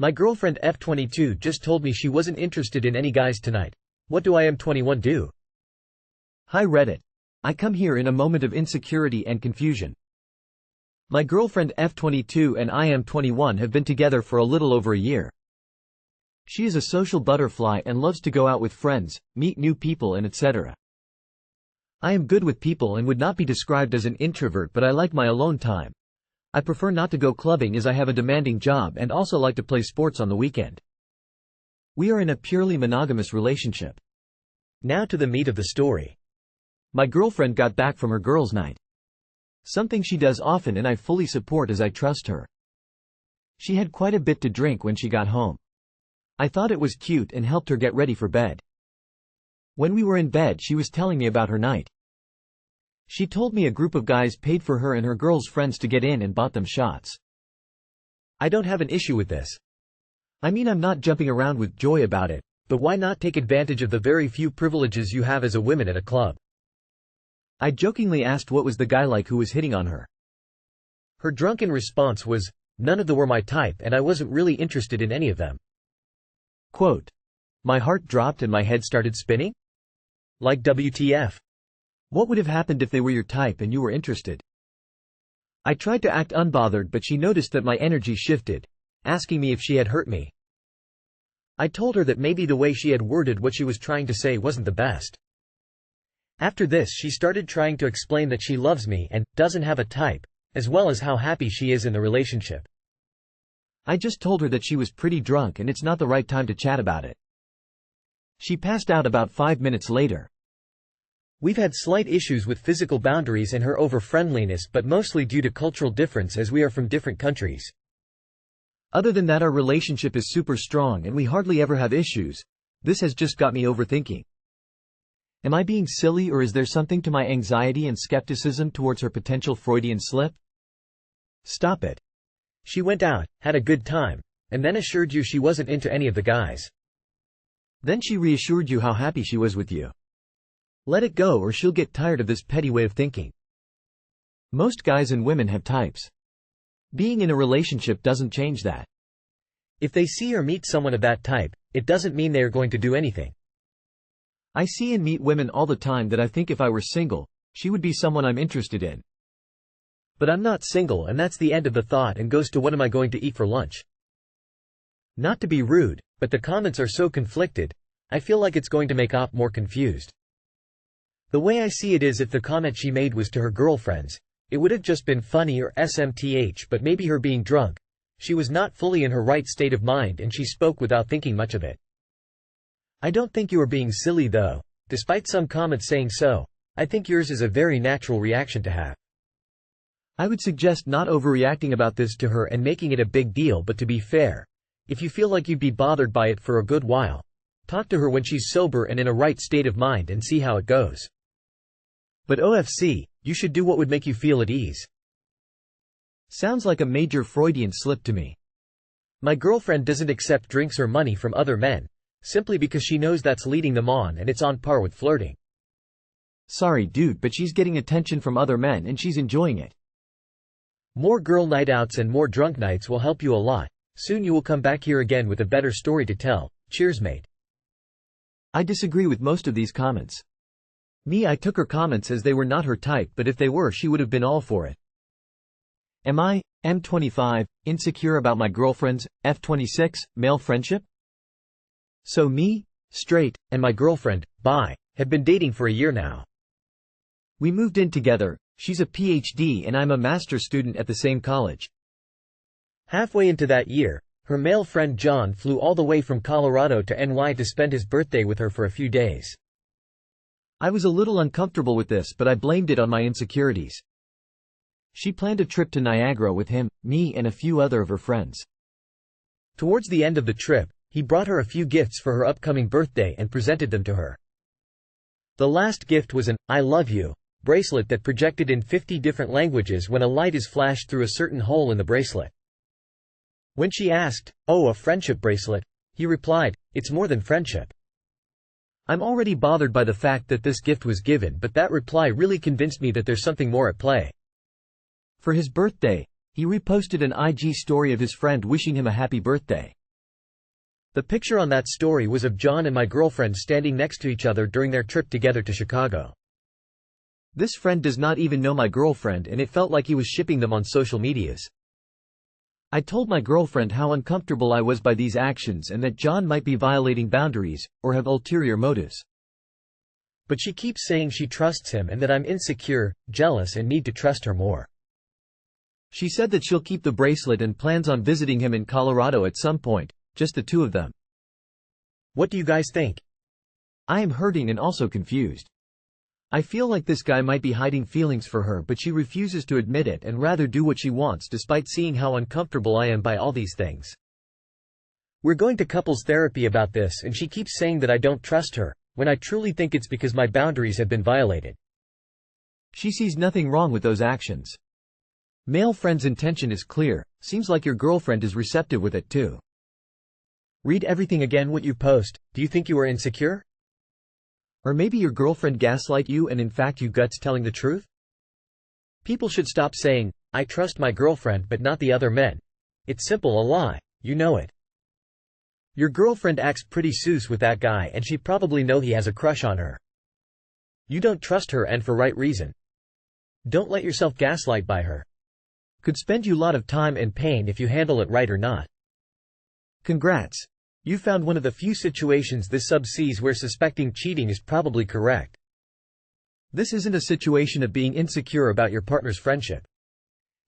My girlfriend F22 just told me she wasn't interested in any guys tonight. What do I M21 do? Hi Reddit. I come here in a moment of insecurity and confusion. My girlfriend F22 and I M21 have been together for a little over a year. She is a social butterfly and loves to go out with friends, meet new people and etc. I am good with people and would not be described as an introvert, but I like my alone time. I prefer not to go clubbing as I have a demanding job and also like to play sports on the weekend. We are in a purely monogamous relationship. Now to the meat of the story. My girlfriend got back from her girls' night. Something she does often and I fully support as I trust her. She had quite a bit to drink when she got home. I thought it was cute and helped her get ready for bed. When we were in bed, she was telling me about her night. She told me a group of guys paid for her and her girl's friends to get in and bought them shots. I don't have an issue with this. I mean, I'm not jumping around with joy about it, but why not take advantage of the very few privileges you have as a woman at a club? I jokingly asked what was the guy like who was hitting on her. Her drunken response was, "None of them were my type and I wasn't really interested in any of them." Quote, "My heart dropped and my head started spinning? Like WTF? What would have happened if they were your type and you were interested?" I tried to act unbothered, but she noticed that my energy shifted, asking me if she had hurt me. I told her that maybe the way she had worded what she was trying to say wasn't the best. After this, she started trying to explain that she loves me and doesn't have a type, as well as how happy she is in the relationship. I just told her that she was pretty drunk and it's not the right time to chat about it. She passed out about 5 minutes later. We've had slight issues with physical boundaries and her over-friendliness, but mostly due to cultural difference as we are from different countries. Other than that, our relationship is super strong and we hardly ever have issues. This has just got me overthinking. Am I being silly, or is there something to my anxiety and skepticism towards her potential Freudian slip? Stop it. She went out, had a good time, and then assured you she wasn't into any of the guys. Then she reassured you how happy she was with you. Let it go or she'll get tired of this petty way of thinking. Most guys and women have types. Being in a relationship doesn't change that. If they see or meet someone of that type, it doesn't mean they are going to do anything. I see and meet women all the time that I think if I were single, she would be someone I'm interested in. But I'm not single, and that's the end of the thought, and goes to what am I going to eat for lunch? Not to be rude, but the comments are so conflicted, I feel like it's going to make Op more confused. The way I see it is, if the comment she made was to her girlfriends, it would have just been funny or SMTH, but maybe her being drunk, she was not fully in her right state of mind and she spoke without thinking much of it. I don't think you are being silly though, despite some comments saying so. I think yours is a very natural reaction to have. I would suggest not overreacting about this to her and making it a big deal, but to be fair, if you feel like you'd be bothered by it for a good while, talk to her when she's sober and in a right state of mind and see how it goes. But OFC, you should do what would make you feel at ease. Sounds like a major Freudian slip to me. My girlfriend doesn't accept drinks or money from other men, simply because she knows that's leading them on and it's on par with flirting. Sorry dude, but she's getting attention from other men and she's enjoying it. More girl night outs and more drunk nights will help you a lot. Soon you will come back here again with a better story to tell. Cheers, mate. I disagree with most of these comments. I took her comments as they were not her type, but if they were, she would have been all for it. Am I, M25, insecure about my girlfriend's, F26, male friendship? So me, straight, and my girlfriend, bi, have been dating for a year now. We moved in together. She's a PhD and I'm a master's student at the same college. Halfway into that year, her male friend John flew all the way from Colorado to NY to spend his birthday with her for a few days. I was a little uncomfortable with this, but I blamed it on my insecurities. She planned a trip to Niagara with him, me and a few other of her friends. Towards the end of the trip, he brought her a few gifts for her upcoming birthday and presented them to her. The last gift was an "I love you" bracelet that projected in 50 different languages when a light is flashed through a certain hole in the bracelet. When she asked, "Oh, a friendship bracelet?" he replied, "It's more than friendship." I'm already bothered by the fact that this gift was given, but that reply really convinced me that there's something more at play. For his birthday, he reposted an IG story of his friend wishing him a happy birthday. The picture on that story was of John and my girlfriend standing next to each other during their trip together to Chicago. This friend does not even know my girlfriend, and it felt like he was shipping them on social medias. I told my girlfriend how uncomfortable I was by these actions and that John might be violating boundaries, or have ulterior motives. But she keeps saying she trusts him and that I'm insecure, jealous and need to trust her more. She said that she'll keep the bracelet and plans on visiting him in Colorado at some point, just the two of them. What do you guys think? I am hurting and also confused. I feel like this guy might be hiding feelings for her, but she refuses to admit it and rather do what she wants despite seeing how uncomfortable I am by all these things. We're going to couples therapy about this and she keeps saying that I don't trust her, when I truly think it's because my boundaries have been violated. She sees nothing wrong with those actions. Male friend's intention is clear, seems like your girlfriend is receptive with it too. Read everything again what you post. Do you think you are insecure? Or maybe your girlfriend gaslight you and in fact you guts telling the truth? People should stop saying, I trust my girlfriend but not the other men. It's simple a lie, you know it. Your girlfriend acts pretty sus with that guy and she probably know he has a crush on her. You don't trust her and for right reason. Don't let yourself gaslight by her. Could spend you lot of time and pain if you handle it right or not. Congrats. You found one of the few situations this sub sees where suspecting cheating is probably correct. This isn't a situation of being insecure about your partner's friendship.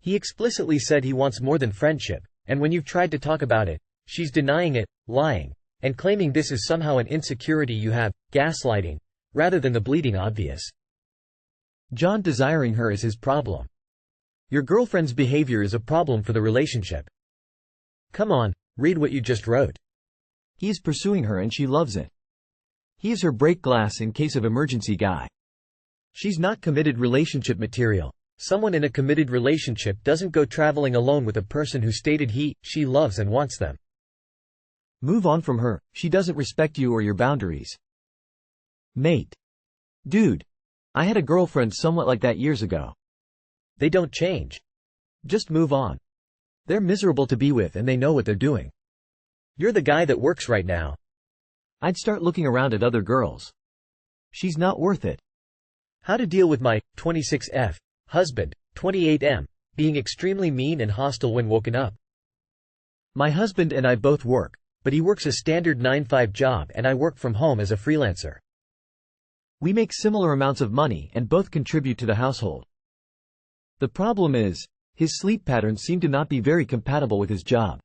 He explicitly said he wants more than friendship, and when you've tried to talk about it, she's denying it, lying, and claiming this is somehow an insecurity you have, gaslighting, rather than the bleeding obvious. John desiring her is his problem. Your girlfriend's behavior is a problem for the relationship. Come on, read what you just wrote. He is pursuing her and she loves it. He is her break glass in case of emergency guy. She's not committed relationship material. Someone in a committed relationship doesn't go traveling alone with a person who stated she loves and wants them. Move on from her, she doesn't respect you or your boundaries. Mate. Dude. I had a girlfriend somewhat like that years ago. They don't change. Just move on. They're miserable to be with and they know what they're doing. You're the guy that works right now. I'd start looking around at other girls. She's not worth it. How to deal with my 26F husband, 28M, being extremely mean and hostile when woken up. My husband and I both work, but he works a standard 9-5 job and I work from home as a freelancer. We make similar amounts of money and both contribute to the household. The problem is, his sleep patterns seem to not be very compatible with his job.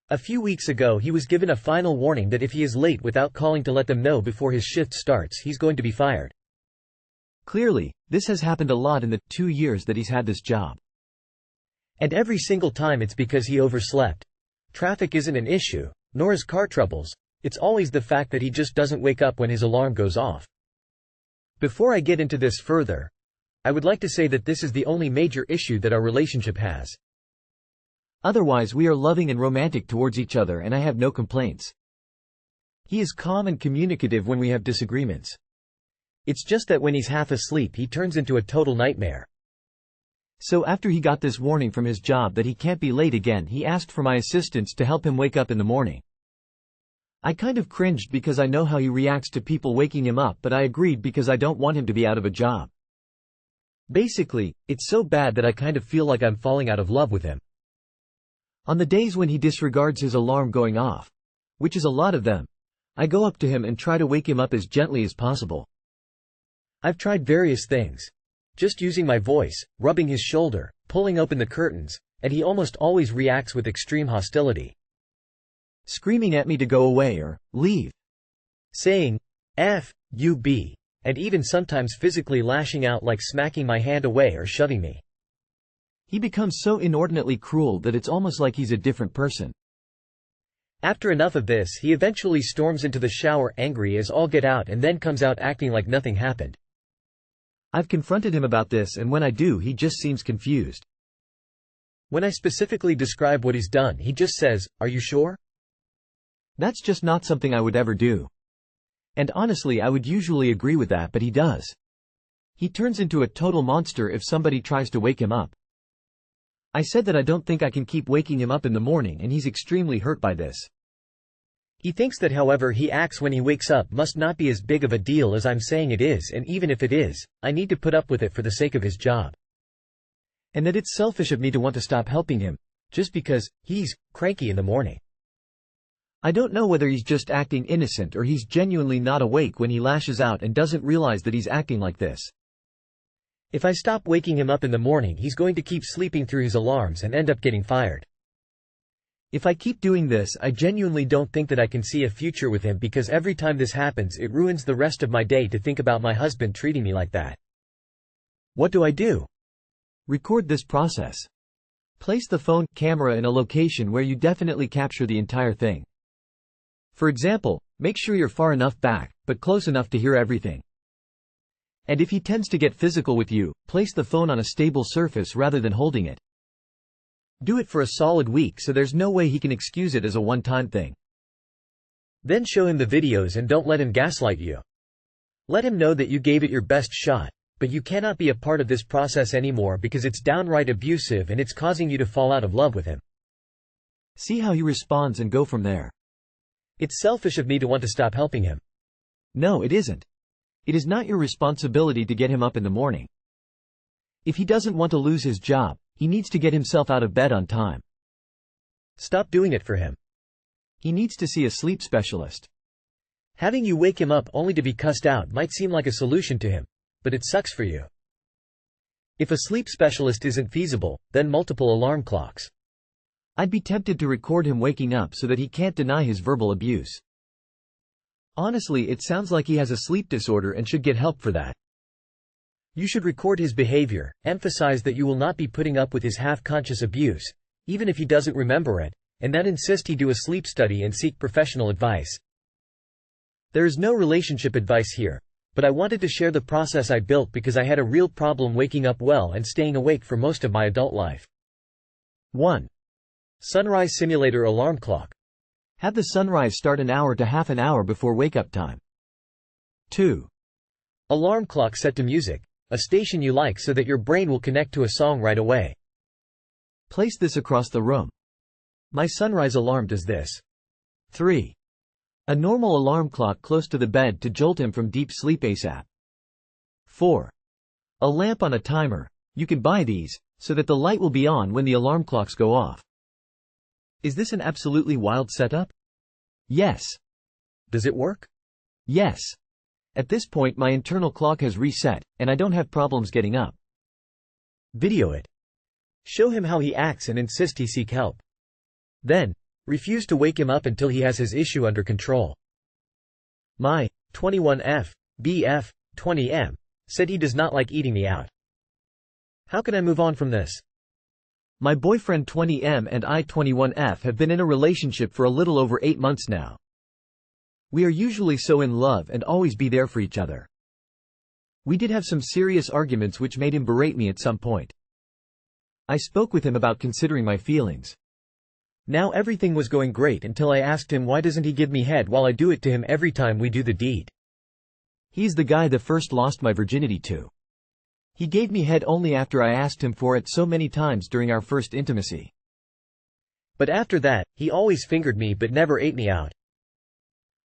A few weeks ago he was given a final warning that if he is late without calling to let them know before his shift starts he's going to be fired. Clearly, this has happened a lot in the 2 years that he's had this job. And every single time it's because he overslept. Traffic isn't an issue, nor is car troubles, it's always the fact that he just doesn't wake up when his alarm goes off. Before I get into this further, I would like to say that this is the only major issue that our relationship has. Otherwise we are loving and romantic towards each other and I have no complaints. He is calm and communicative when we have disagreements. It's just that when he's half asleep he turns into a total nightmare. So after he got this warning from his job that he can't be late again, he asked for my assistance to help him wake up in the morning. I kind of cringed because I know how he reacts to people waking him up, but I agreed because I don't want him to be out of a job. Basically, it's so bad that I kind of feel like I'm falling out of love with him. On the days when he disregards his alarm going off, which is a lot of them, I go up to him and try to wake him up as gently as possible. I've tried various things. Just using my voice, rubbing his shoulder, pulling open the curtains, and he almost always reacts with extreme hostility. Screaming at me to go away or leave. Saying, F, you B, and even sometimes physically lashing out like smacking my hand away or shoving me. He becomes so inordinately cruel that it's almost like he's a different person. After enough of this, he eventually storms into the shower angry as all get out and then comes out acting like nothing happened. I've confronted him about this and when I do he just seems confused. When I specifically describe what he's done he just says, "Are you sure?" That's just not something I would ever do. And honestly I would usually agree with that, but he does. He turns into a total monster if somebody tries to wake him up. I said that I don't think I can keep waking him up in the morning and he's extremely hurt by this. He thinks that however he acts when he wakes up must not be as big of a deal as I'm saying it is, and even if it is, I need to put up with it for the sake of his job. And that it's selfish of me to want to stop helping him, just because he's cranky in the morning. I don't know whether he's just acting innocent or he's genuinely not awake when he lashes out and doesn't realize that he's acting like this. If I stop waking him up in the morning, he's going to keep sleeping through his alarms and end up getting fired. If I keep doing this, I genuinely don't think that I can see a future with him, because every time this happens it ruins the rest of my day to think about my husband treating me like that. What do I do? Record this process. Place the phone camera in a location where you definitely capture the entire thing. For example, make sure you're far enough back, but close enough to hear everything. And if he tends to get physical with you, place the phone on a stable surface rather than holding it. Do it for a solid week so there's no way he can excuse it as a one-time thing. Then show him the videos and don't let him gaslight you. Let him know that you gave it your best shot, but you cannot be a part of this process anymore because it's downright abusive and it's causing you to fall out of love with him. See how he responds and go from there. It's selfish of me to want to stop helping him. No, it isn't. It is not your responsibility to get him up in the morning. If he doesn't want to lose his job, he needs to get himself out of bed on time. Stop doing it for him. He needs to see a sleep specialist. Having you wake him up only to be cussed out might seem like a solution to him, but it sucks for you. If a sleep specialist isn't feasible, then multiple alarm clocks. I'd be tempted to record him waking up so that he can't deny his verbal abuse. Honestly, it sounds like he has a sleep disorder and should get help for that. You should record his behavior, emphasize that you will not be putting up with his half-conscious abuse, even if he doesn't remember it, and then insist he do a sleep study and seek professional advice. There is no relationship advice here, but I wanted to share the process I built because I had a real problem waking up well and staying awake for most of my adult life. 1. Sunrise simulator alarm clock. Have the sunrise start an hour to half an hour before wake-up time. 2. Alarm clock set to music, a station you like so that your brain will connect to a song right away. Place this across the room. My sunrise alarm does this. 3. A normal alarm clock close to the bed to jolt him from deep sleep ASAP. 4. A lamp on a timer. You can buy these, so that the light will be on when the alarm clocks go off. Is this an absolutely wild setup? Yes. Does it work? Yes. At this point my internal clock has reset, and I don't have problems getting up. Video it. Show him how he acts and insist he seek help. Then, refuse to wake him up until he has his issue under control. My I M21 F20 said he does not like eating me out. How can I move on from this? My boyfriend 20M and I 21F have been in a relationship for a little over 8 months now. We are usually so in love and always be there for each other. We did have some serious arguments which made him berate me at some point. I spoke with him about considering my feelings. Now everything was going great until I asked him why doesn't he give me head while I do it to him every time we do the deed. He's the guy that first lost my virginity to. He gave me head only after I asked him for it so many times during our first intimacy. But after that, he always fingered me but never ate me out.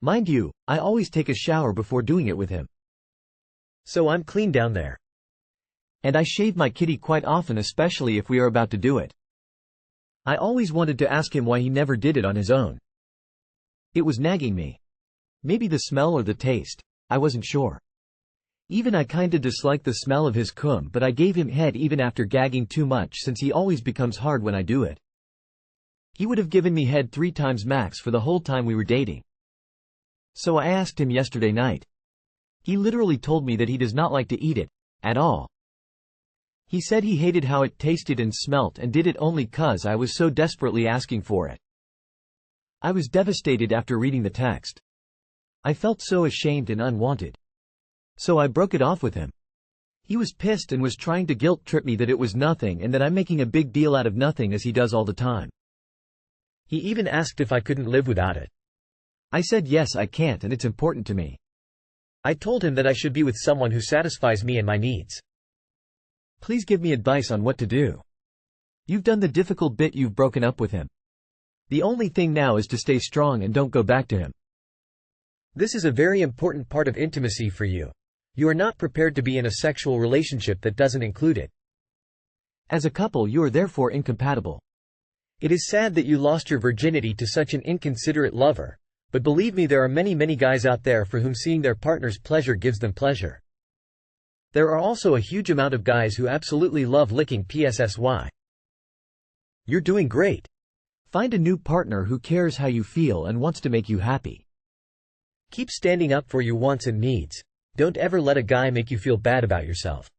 Mind you, I always take a shower before doing it with him. So I'm clean down there. And I shave my kitty quite often, especially if we are about to do it. I always wanted to ask him why he never did it on his own. It was nagging me. Maybe the smell or the taste, I wasn't sure. Even I kinda disliked the smell of his cum, but I gave him head even after gagging too much since he always becomes hard when I do it. He would have given me head 3 times max for the whole time we were dating. So I asked him yesterday night. He literally told me that he does not like to eat it, at all. He said he hated how it tasted and smelt and did it only 'cause I was so desperately asking for it. I was devastated after reading the text. I felt so ashamed and unwanted. So I broke it off with him. He was pissed and was trying to guilt-trip me that it was nothing and that I'm making a big deal out of nothing as he does all the time. He even asked if I couldn't live without it. I said yes, I can't, and it's important to me. I told him that I should be with someone who satisfies me and my needs. Please give me advice on what to do. You've done the difficult bit, you've broken up with him. The only thing now is to stay strong and don't go back to him. This is a very important part of intimacy for you. You are not prepared to be in a sexual relationship that doesn't include it. As a couple, you are therefore incompatible. It is sad that you lost your virginity to such an inconsiderate lover, but believe me, there are many guys out there for whom seeing their partner's pleasure gives them pleasure. There are also a huge amount of guys who absolutely love licking PSSY. You're doing great. Find a new partner who cares how you feel and wants to make you happy. Keep standing up for your wants and needs. Don't ever let a guy make you feel bad about yourself.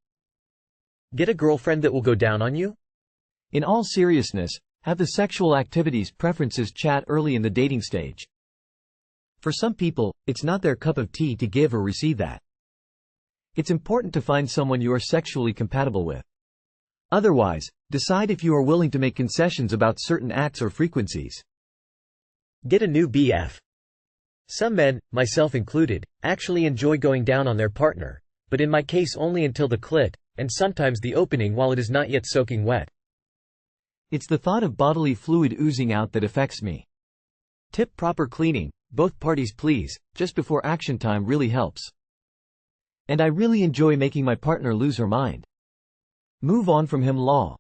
Get a girlfriend that will go down on you? In all seriousness, have the sexual activities preferences chat early in the dating stage. For some people, it's not their cup of tea to give or receive that. It's important to find someone you are sexually compatible with. Otherwise, decide if you are willing to make concessions about certain acts or frequencies. Get a new BF. Some men, myself included, actually enjoy going down on their partner, but in my case only until the clit, and sometimes the opening while it is not yet soaking wet. It's the thought of bodily fluid oozing out that affects me. Tip proper cleaning, both parties please, just before action time really helps. And I really enjoy making my partner lose her mind. Move on from him lol.